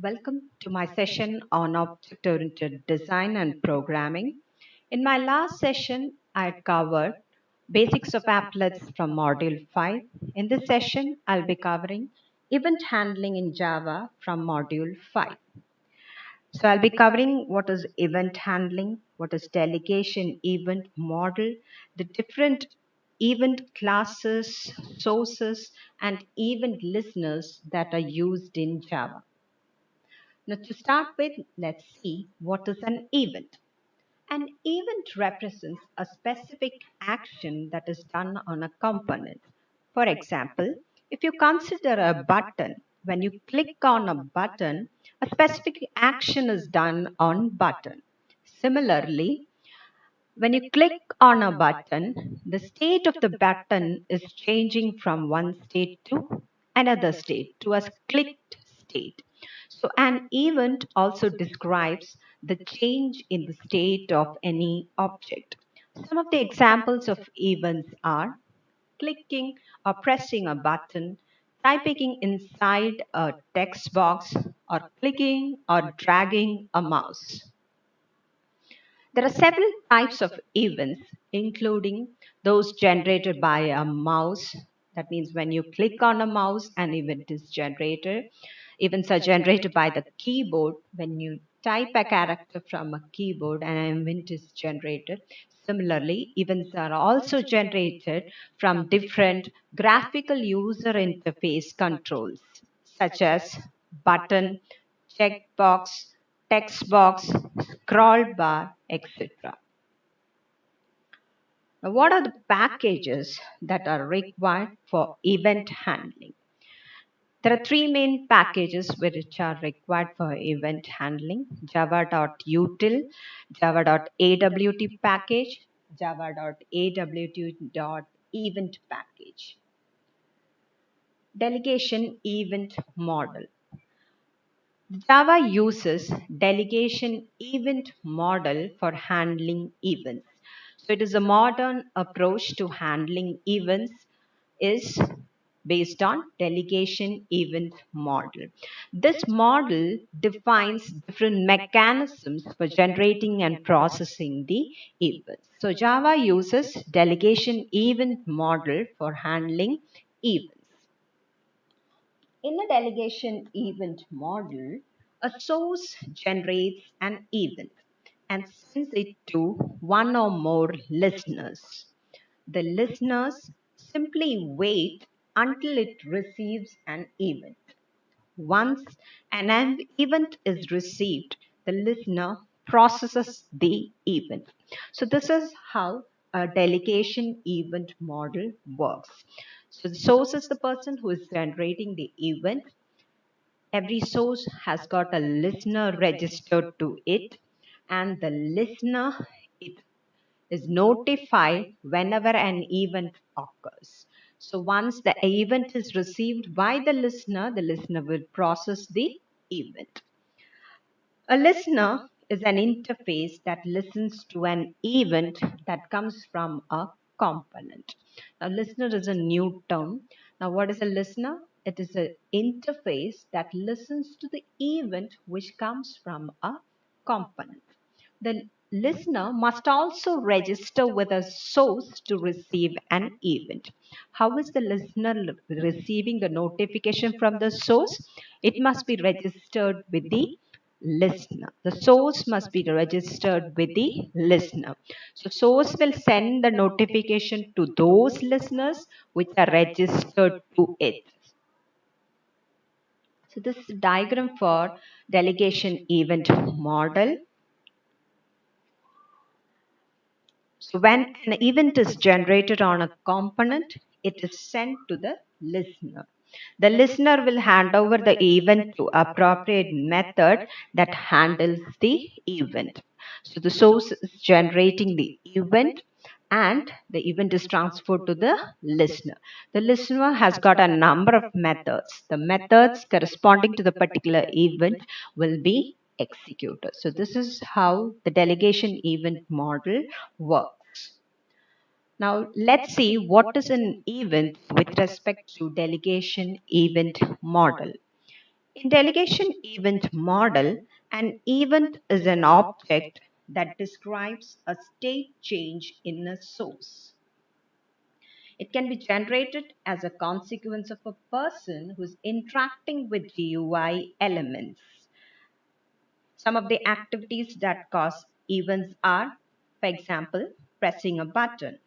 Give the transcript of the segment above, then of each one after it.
Welcome to my session on object-oriented design and programming. In my last session, I covered basics of applets from Module 5. In this session, I'll be covering event handling in Java from Module 5. So I'll be covering what is event handling, what is delegation event model, the different event classes, sources, and event listeners that are used in Java. Now, to start with, let's see what is an event. An event represents a specific action that is done on a component. For example, if you consider a button, when you click on a button, a specific action is done on button. Similarly, when you click on a button, the state of the button is changing from one state to another state, to a clicked state. So, an event also describes the change in the state of any object. Some of the examples of events are clicking or pressing a button, typing inside a text box, or clicking or dragging a mouse. There are several types of events, including those generated by a mouse. That means when you click on a mouse, an event is generated. Events are generated by the keyboard. When you type a character from a keyboard, an event is generated. Similarly, events are also generated from different graphical user interface controls, such as button, checkbox, text box, scroll bar, etc. Now, what are the packages that are required for event handling? There are three main packages which are required for event handling: java.util, java.awt package, java.awt.event package. Delegation event model. Java uses delegation event model for handling events. So it is a modern approach to handling events is based on delegation event model. This model defines different mechanisms for generating and processing the events. So Java uses delegation event model for handling events. In a delegation event model, a source generates an event and sends it to one or more listeners. The listeners simply wait until it receives an event. Once an event is received, the listener processes the event. So, this is how a delegation event model works. So, the source is the person who is generating the event. Every source has got a listener registered to it, and the listener it is notified whenever an event occurs. So once the event is received by the listener will process the event. A listener is an interface that listens to an event that comes from a component. Now, listener is a new term. Now, what is a listener? It is an interface that listens to the event which comes from a component. The listener must also register with a source to receive an event. How is the listener receiving the notification from the source? It must be registered with the listener. The source must be registered with the listener. So source will send the notification to those listeners which are registered to it. So this is a diagram for delegation event model. So when an event is generated on a component, it is sent to the listener. The listener will hand over the event to appropriate method that handles the event. So the source is generating the event and the event is transferred to the listener. The listener has got a number of methods. The methods corresponding to the particular event will be executed. So this is how the delegation event model works. Now let's see what is an event with respect to delegation event model. In delegation event model, an event is an object that describes a state change in a source. It can be generated as a consequence of a person who's interacting with GUI elements. Some of the activities that cause events are, for example, pressing a button,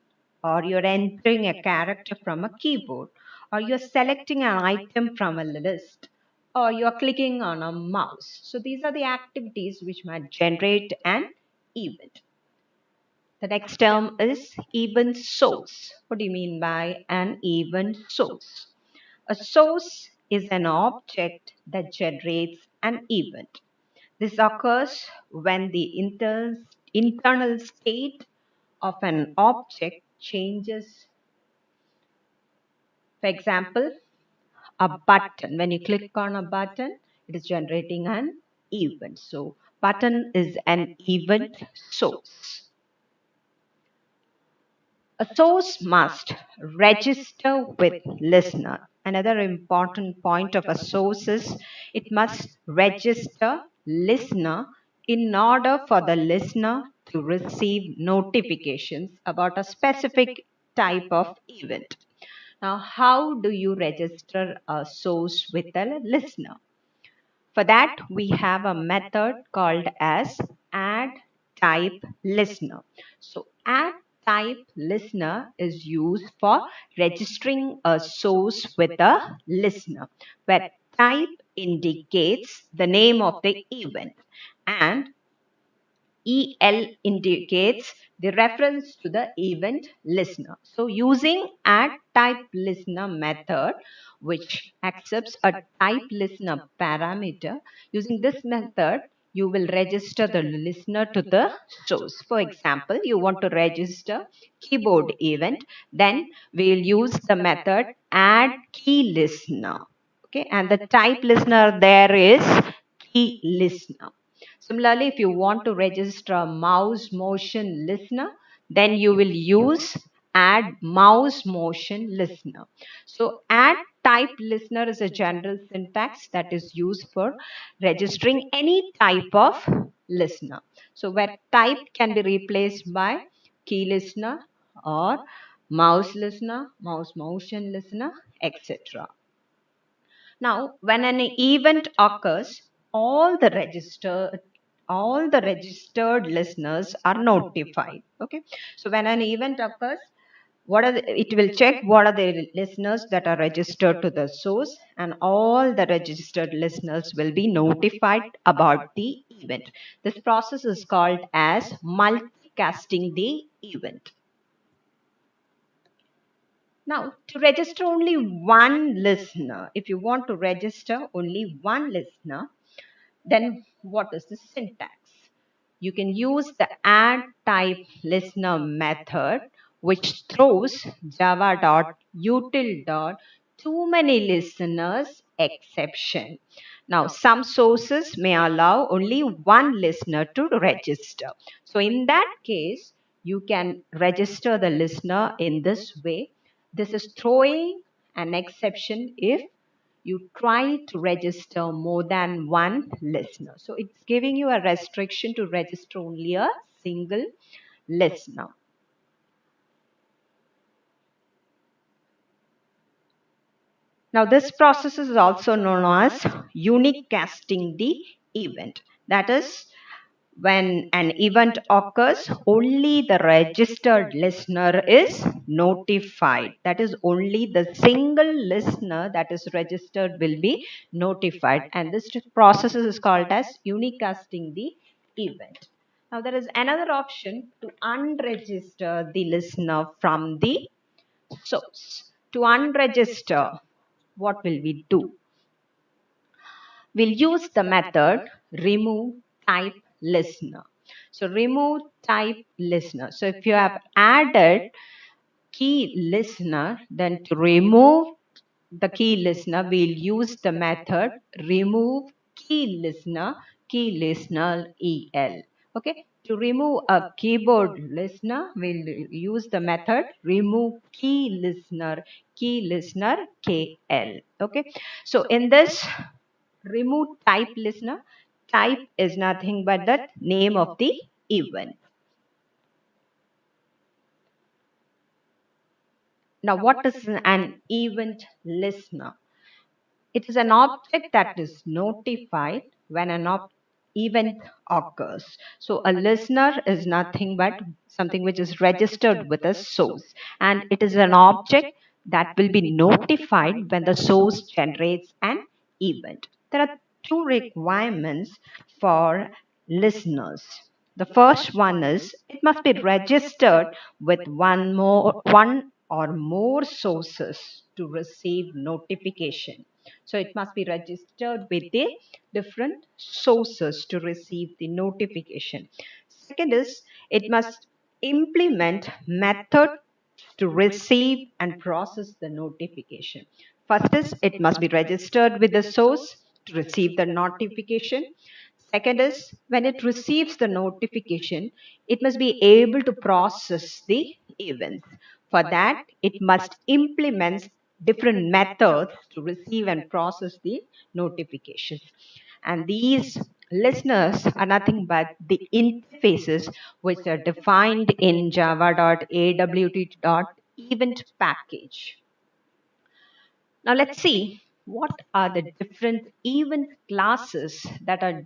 or you're entering a character from a keyboard, or you're selecting an item from a list, or you're clicking on a mouse. So these are the activities which might generate an event. The next term is event source. What do you mean by an event source? A source is an object that generates an event. This occurs when the internal state of an object changes. For example, a button. When you click on a button, it is generating an event. So, button is an event source. A source must register with listener. Another important point of a source is it must register listener in order for the listener to receive notifications about a specific type of event. Now, how do you register a source with a listener? For that, we have a method called as add type listener. So add type listener is used for registering a source with a listener, where type indicates the name of the event and EL indicates the reference to the event listener. So using add type listener method, which accepts a type listener parameter, using this method, you will register the listener to the source. For example, you want to register keyboard event, then we'll use the method add key listener. Okay, and the type listener there is key listener. Similarly, if you want to register a mouse motion listener, then you will use add mouse motion listener. So add type listener is a general syntax that is used for registering any type of listener. So where type can be replaced by key listener or mouse listener, mouse motion listener, etc. Now, when an event occurs, all the registered listeners are notified. Okay. So when an event occurs, it will check what are the listeners that are registered to the source, and all the registered listeners will be notified about the event. This process is called as multicasting the event. Now, to register only one listener, if you want to register only one listener, then what is the syntax? You can use the add type listener method, which throws java.util. Too many listeners exception. Now, some sources may allow only one listener to register. So, in that case, you can register the listener in this way. This is throwing an exception if you try to register more than one listener. So it's giving you a restriction to register only a single listener. Now this process is also known as unique casting the event. That is, when an event occurs, only the registered listener is notified. That is, only the single listener that is registered will be notified. And this process is called as unicasting the event. Now, there is another option to unregister the listener from the source. To unregister, what will we do? We'll use the method remove type listener. So remove type listener. So if you have added key listener, then to remove the key listener, we'll use the method remove key listener el. Okay. To remove a keyboard listener, we'll use the method remove key listener kl. Okay. So in this Remove type listener. Type is nothing but the name of the event. Now, what is an event listener? It is an object that is notified when an event occurs. So, a listener is nothing but something which is registered with a source, and it is an object that will be notified when the source generates an event. There are two requirements for listeners. The first one is it must be registered with one or more sources to receive notification. So it must be registered with the different sources to receive the notification. Second is it must implement method to receive and process the notification. First is it must be registered with the source to receive the notification. Second is when it receives the notification, it must be able to process the events. For that, it must implement different methods to receive and process the notifications. And these listeners are nothing but the interfaces which are defined in java.awt.event package. Now let's see what are the different event classes that are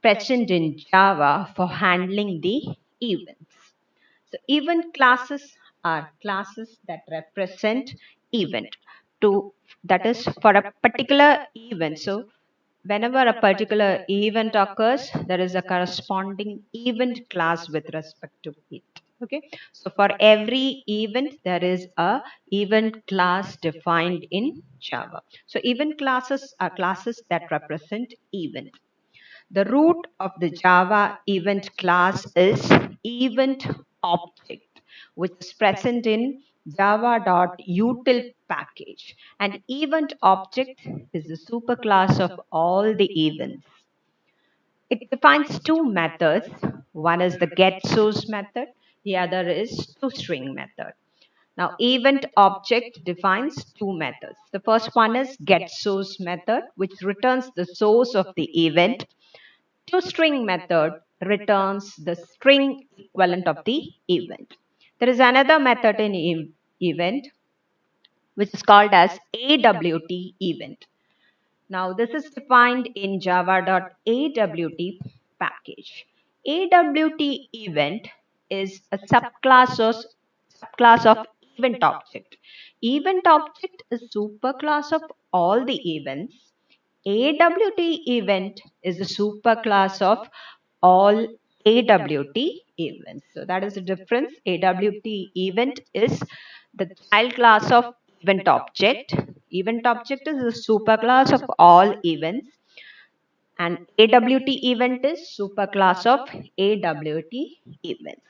present in Java for handling the events. So event classes are classes that represent event to that is for a particular event. So whenever a particular event occurs, there is a corresponding event class with respect to it. Okay. So for every event, there is a event class defined in Java. So event classes are classes that represent event. The root of the Java event class is event object, which is present in java.util package. And event object is the superclass of all the events. It defines two methods. One is the getSource method, the other is toString method. Now, event object defines two methods. The first one is getSource method, which returns the source of the event. ToString method returns the string equivalent of the event. There is another method in event which is called as AWT event. Now this is defined in java.awt package. AWT event is a subclass of event object. Event object is superclass of all the events. AWT event is a superclass of all AWT events. So that is the difference. AWT event is the child class of event object. Event object is the superclass of all events, and AWT event is superclass of AWT events.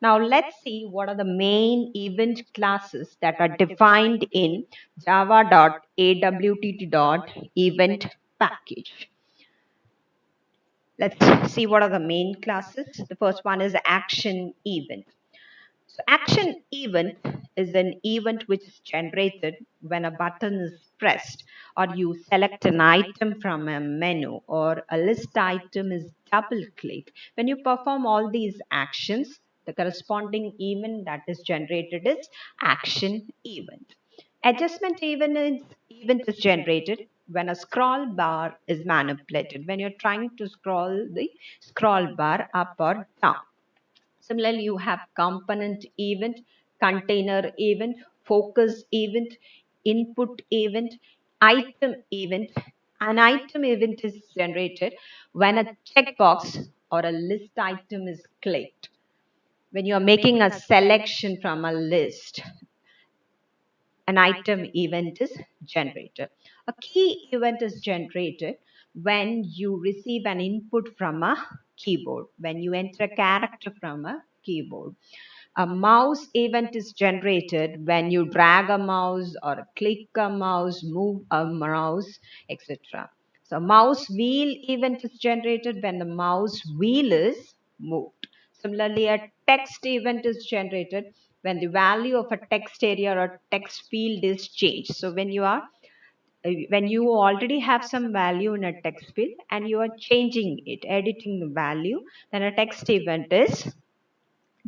Now let's see what are the main event classes that are defined in java.awt.event package. Let's see what are the main classes. The first one is action event. So action event is an event which is generated when a button is pressed or you select an item from a menu or a list item is double clicked. When you perform all these actions, the corresponding event that is generated is action event. Event is generated when a scroll bar is manipulated, when you're trying to scroll the scroll bar up or down. Similarly, you have component event, container event, focus event, input event, item event. An item event is generated when a checkbox or a list item is clicked. When you are making a selection from a list, an item event is generated. A key event is generated when you receive an input from a keyboard, when you enter a character from a keyboard. A mouse event is generated when you drag a mouse or click a mouse, move a mouse, etc. So, mouse wheel event is generated when the mouse wheel is moved. Similarly, a text event is generated when the value of a text area or text field is changed. So, when you are when you already have some value in a text field and you are changing it, editing the value, then a text event is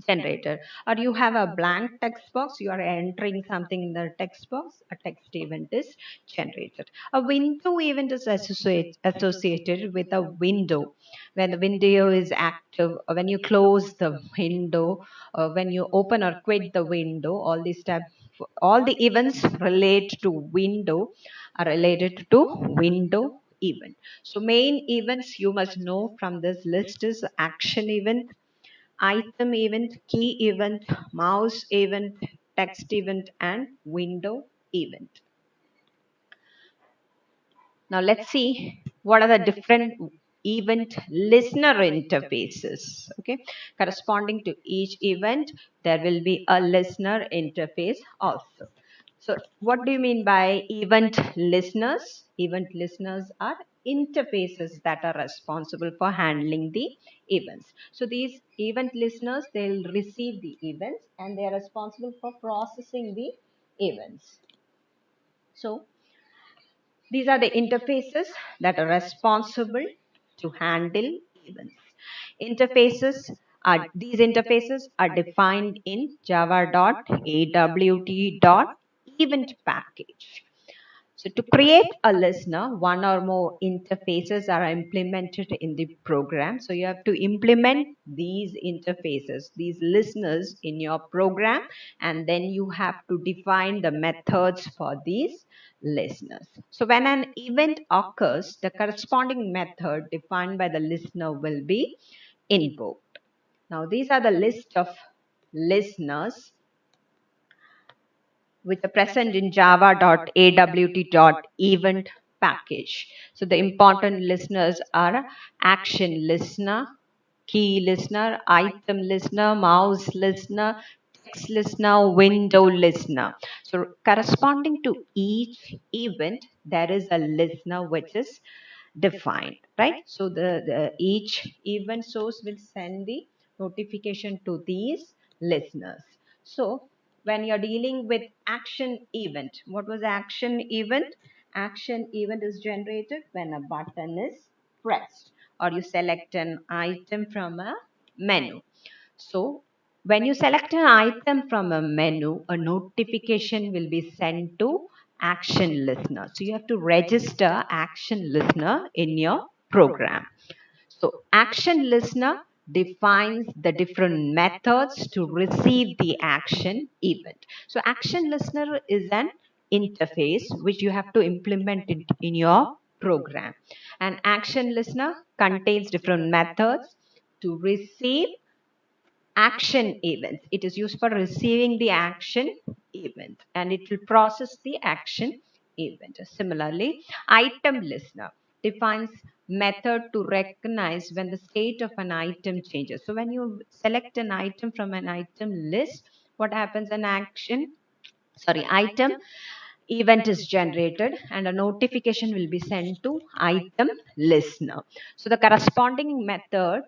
generated. Or you have a blank text box, you are entering something in the text box, a text event is generated. A window event is associated with a window. When the window is active, or when you close the window, or when you open or quit the window, all the events relate to window are related to window event. So main events you must know from this list is action event, item event, key event, mouse event, text event, and window event. Now let's see what are the different event listener interfaces. Okay, corresponding to each event, there will be a listener interface also. So, what do you mean by event listeners? Event listeners are interfaces that are responsible for handling the events. So, these event listeners, they'll receive the events and they are responsible for processing the events. So, these are the interfaces that are responsible to handle events. These interfaces are defined in java.awt.event package. So to create a listener, one or more interfaces are implemented in the program. So you have to implement these interfaces, these listeners in your program, and then you have to define the methods for these listeners. So when an event occurs, the corresponding method defined by the listener will be invoked. Now these are the list of listeners which are present in java.awt.event package. So the important listeners are action listener, key listener, item listener, mouse listener, text listener, window listener. So corresponding to each event, there is a listener which is defined, right? So the each event source will send the notification to these listeners. So when you're dealing with action event, what was action event? Action event is generated when a button is pressed or you select an item from a menu. So when you select an item from a menu, a notification will be sent to action listener. So you have to register action listener in your program. So action listener defines the different methods to receive the action event. So action listener is an interface which you have to implement it in your program. And action listener contains different methods to receive action events. It is used for receiving the action event and it will process the action event. Similarly, item listener defines method to recognize when the state of an item changes. So when you select an item from an item list, what happens? Item event is generated and a notification will be sent to item listener. So the corresponding method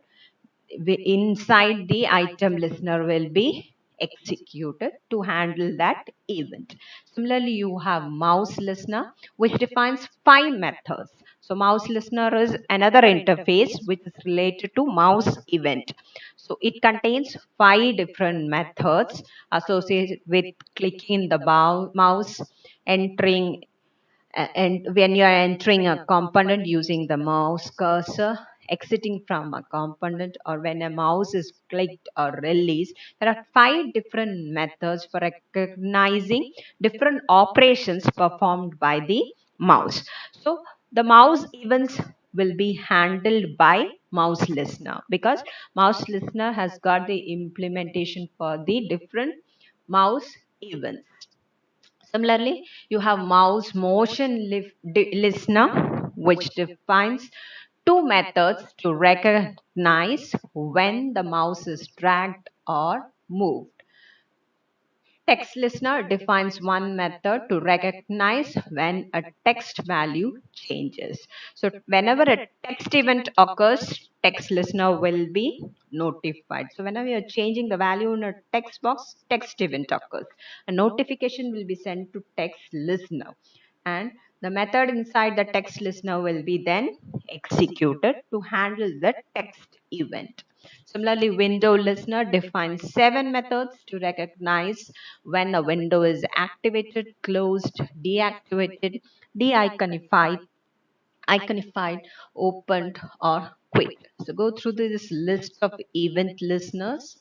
inside the item listener will be executed to handle that event. Similarly, you have mouse listener which defines 5 methods. So mouse listener is another interface which is related to mouse event. So it contains 5 different methods associated with clicking the mouse, entering and when you are entering a component using the mouse cursor, exiting from a component, or when a mouse is clicked or released, there are 5 different methods for recognizing different operations performed by the mouse. So the mouse events will be handled by mouse listener because mouse listener has got the implementation for the different mouse events. Similarly, you have mouse motion listener, which defines 2 methods to recognize when the mouse is dragged or moved. Text listener defines 1 method to recognize when a text value changes. So whenever a text event occurs, text listener will be notified. So whenever you're changing the value in a text box, text event occurs. A notification will be sent to text listener. And The method inside the text listener will be then executed to handle the text event. Similarly, window listener defines 7 methods to recognize when a window is activated, closed, deactivated, iconified, opened, or quit. So go through this list of event listeners.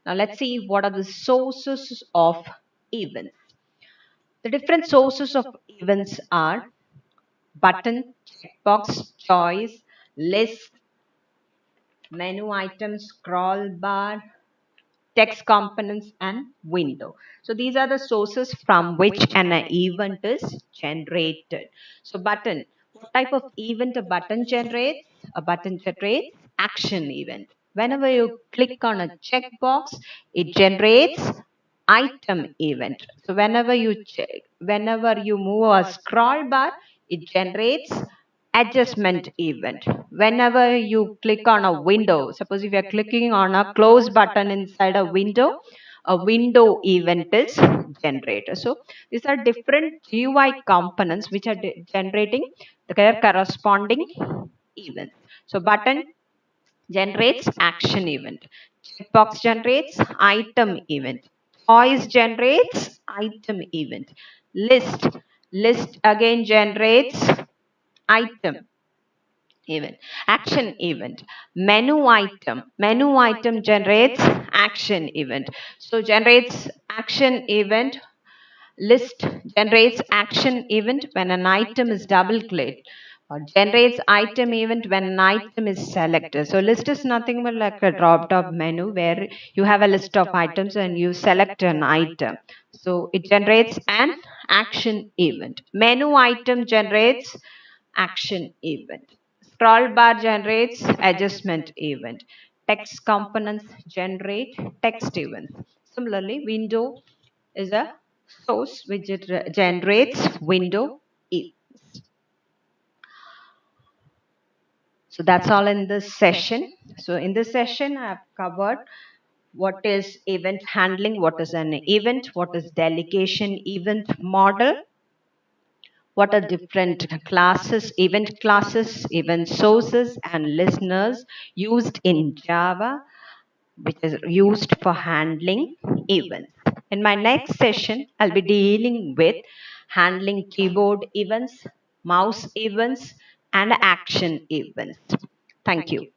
Now let's see what are the sources of events. The different sources of events are button, checkbox, choice, list, menu item, scroll bar, text components, and window. So these are the sources from which an event is generated. So button, what type of event a button generates? A button generates action event. Whenever you click on a checkbox, it generates item event. So whenever you move a scroll bar, it generates adjustment event. Whenever you click on a window, suppose if you are clicking on a close button inside a window event is generated. So these are different GUI components which are generating their corresponding events. So button generates action event. Checkbox generates item event. Choice generates item event. List again generates item event. Action event. Menu item generates action event. So generates action event. List generates action event when an item is double clicked, or generates item event when an item is selected. So list is nothing but like a drop down menu where you have a list of items and you select an item. So it generates an action event. Menu item generates action event. Scroll bar generates adjustment event. Text components generate text events. Similarly, window is a source which it generates window events. So that's all in this session. So in this session, I have covered what is event handling, what is an event, what is delegation event model, what are different classes, event sources and listeners used in Java, which is used for handling events. In my next session, I'll be dealing with handling keyboard events, mouse events, and action events. Thank you.